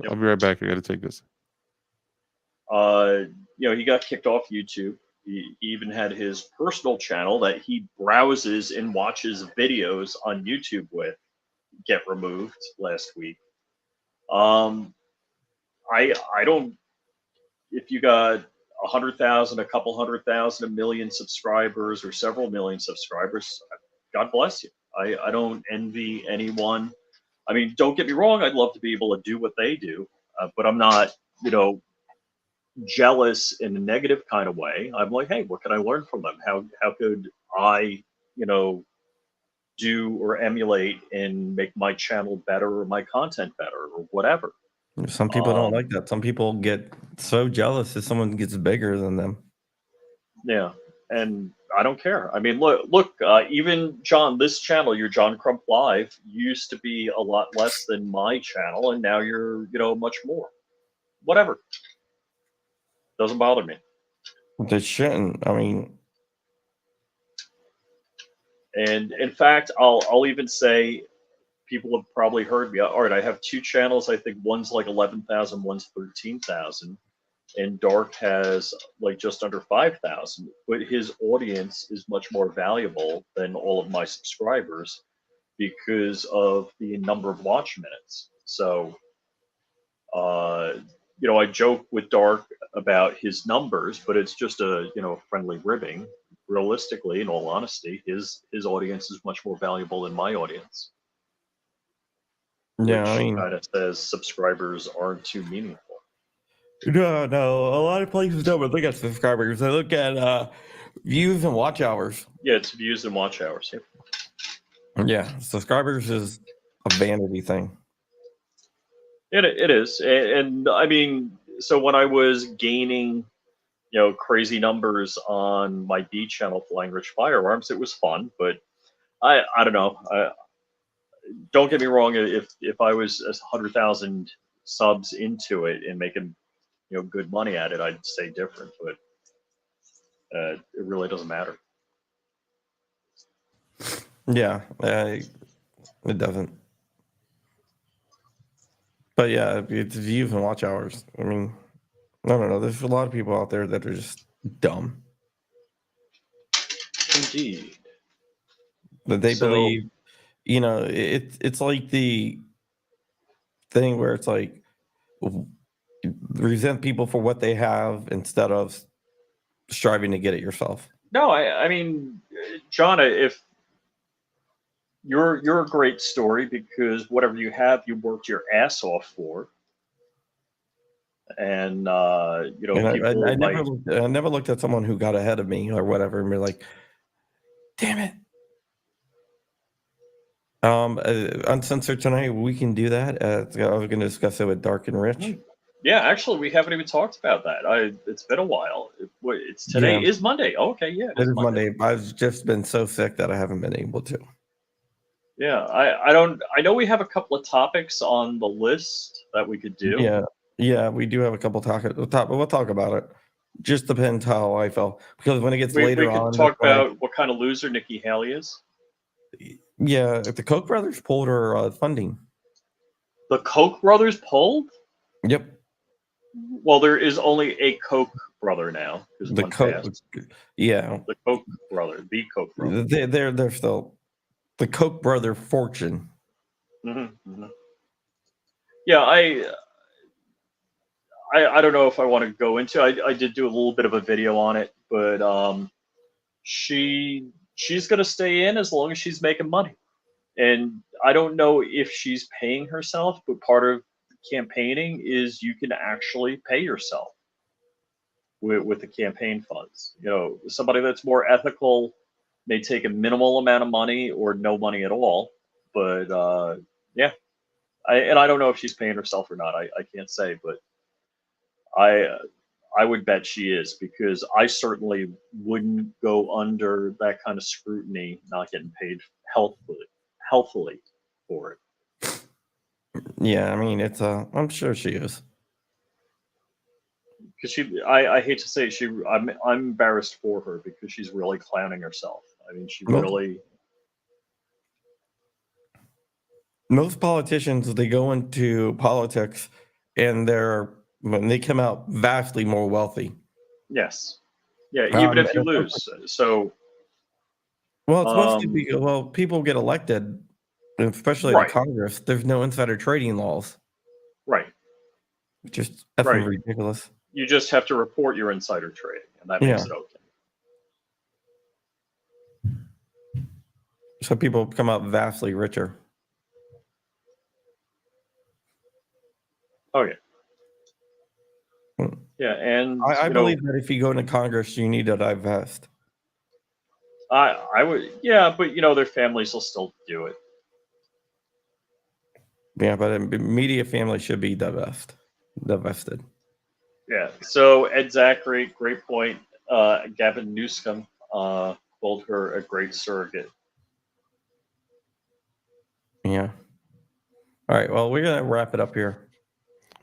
Yep. I'll be right back. I gotta take this. He got kicked off YouTube. He even had his personal channel that he browses and watches videos on YouTube with get removed last week. I don't. If you got 100,000, a couple 100,000, a million subscribers, or several million subscribers, God bless you. I don't envy anyone. I mean, don't get me wrong. I'd love to be able to do what they do, but I'm not, jealous in a negative kind of way. I'm like, hey, what can I learn from them? How could I, do or emulate and make my channel better or my content better or whatever? Some people don't Um, like that. Some people get so jealous if someone gets bigger than them. yeah, and I don't care. I mean, look. Even John, this channel, your John Crump Live, used to be a lot less than my channel, and now you're, much more. Whatever, doesn't bother me. They shouldn't. I mean, And in fact, I'll even say people have probably heard me. All right, I have two channels. I think one's like 11,000, one's 13,000, and Dark has like just under 5,000. But his audience is much more valuable than all of my subscribers because of the number of watch minutes. So, I joke with Dark about his numbers, but it's just a friendly ribbing. Realistically, in all honesty, his audience is much more valuable than my audience, yeah, I which mean, kind of says subscribers aren't too meaningful. no. A lot of places don't look at subscribers. They look at views and watch hours. Yeah, it's views and watch hours. Yeah, subscribers is a vanity thing. It is, and I mean, so when I was gaining, crazy numbers on my B channel, Flying Rich Firearms, it was fun, but I don't know. Don't get me wrong. If I was 100,000 subs into it and making good money at it, I'd say different. But it really doesn't matter. Yeah, it doesn't. But yeah, it's views and watch hours. I mean, I don't know. There's a lot of people out there that are just dumb. Indeed. That they So believe, it's like the thing where it's like resent people for what they have instead of striving to get it yourself. no, I mean, John, if you're a great story because whatever you have, you worked your ass off for, and And people might. I never looked at someone who got ahead of me or whatever and be like, damn it. Uncensored tonight, we can do that. I was going to discuss it with Dark and Rich. Yeah, actually, we haven't even talked about that. It's been a while. It's today Yeah, is Monday. Oh, okay, yeah, it it is is Monday. Monday. I've just been so sick that I haven't been able to. Yeah, I don't. I know we have a couple of topics on the list that we could do. Yeah, we do have a couple we'll talk about it. Just depends how I feel because when it gets We later could on, it's talk like, about what kind of loser Nikki Haley is. yeah, if the Koch brothers pulled her funding. The Koch brothers pulled. Yep, Well, there is only a Koch brother now because the one Koch, passed. yeah, The Koch brother, the Koch brother. they're still the Koch brother fortune. Mm-hmm. Yeah, I don't know if I want to go into. I did do a little bit of a video on it, but she's gonna stay in as long as she's making money. And I don't know if she's paying herself, but part of campaigning is you can actually pay yourself with the campaign funds. Somebody that's more ethical may take a minimal amount of money or no money at all. But yeah, I don't know if she's paying herself or not. I can't say, but I I would bet she is, because I certainly wouldn't go under that kind of scrutiny, not getting paid healthily for it. Yeah, I mean, I'm sure she is. Because I hate to say it, I'm embarrassed for her because she's really clowning herself. I mean, she Most, really, most politicians, they go into politics and when they come out vastly more wealthy. yes, yeah. Even if you And lose, so well, it's mostly people get elected, especially to right, Congress. There's no insider trading laws, right, just effing right. ridiculous. You just have to report your insider trading, and that Yeah, makes it okay. so people come out vastly richer. Oh yeah, Mm. yeah, and I believe that if you go into Congress, you need to divest. I would, yeah, but their families will still do it. Yeah, but a media family should be divested. Yeah. So Ed Zachary, great point. Gavin Newsom called her a great surrogate. Yeah. All right. Well, we're gonna wrap it up here.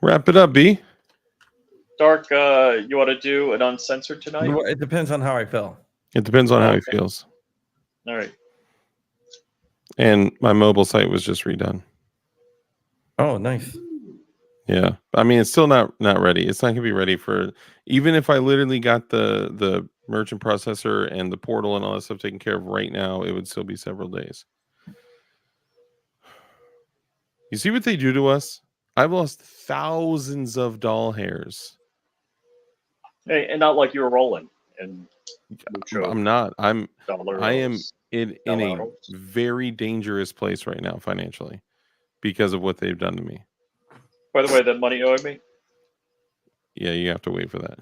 Wrap it up, B. Dark, you want to do an uncensored tonight? It depends on how I feel. It depends on how he Okay. feels. All right. And my mobile site was just redone. Oh, nice. Yeah, I mean, it's still not ready. It's not gonna be ready for, even if I literally got the merchant processor and the portal and all that stuff taken care of right now, it would still be several days. You see what they do to us? I've lost thousands of doll hairs. Hey, and not like you were rolling and I'm not. I am dollars. in a very dangerous place right now financially because of what they've done to me. By the way, that money you owed me? Yeah, you have to wait for that.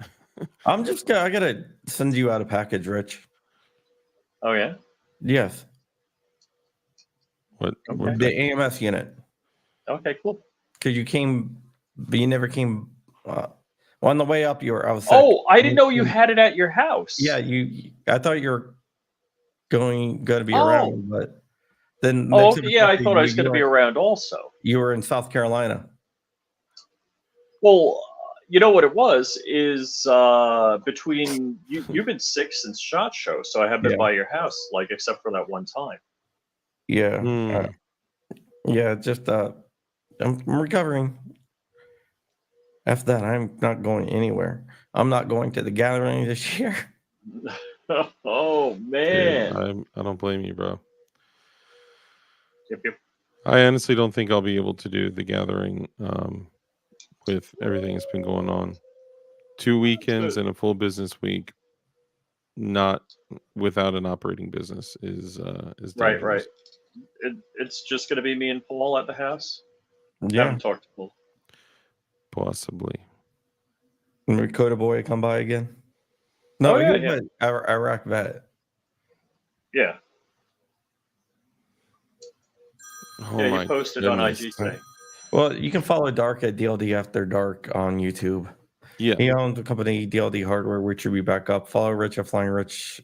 I gotta send you out a package, Rich. Oh yeah. Yes. What? Okay. The AMS unit. Okay, cool. Because you never came. On the way up, I was sick. Oh, I didn't know you had it at your house. Yeah, I thought you were going to be Oh. around, but then Oh, next okay, yeah, I thought I was going to be around also. You were in South Carolina. Well, you know what it was is between you've been sick since SHOT Show, so I haven't been by your house, like, except for that one time. Yeah. Yeah, just I'm recovering. After that, I'm not going anywhere. I'm not going to the gathering this year. Oh man. Dude, I don't blame you, bro. Yep. I honestly don't think I'll be able to do the gathering with everything that's been going on. 2 weekends and a full business week, not without an operating business, is dangerous. Right. It's just going to be me and Paul at the house. Yeah. I haven't talked to Paul. Possibly. And Dakota boy come by again. No, he was an Iraq vet. Yeah. Oh yeah, my you posted goodness. on IG today. Well, you can follow Dark at DLD After Dark on YouTube. Yeah. He owns the company DLD Hardware, which should be back up. Follow Rich at Flying Rich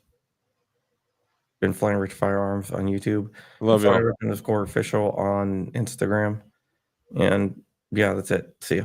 and Flying Rich Firearms on YouTube. Love you. Flying Rich _official on Instagram. And yeah, that's it. See ya.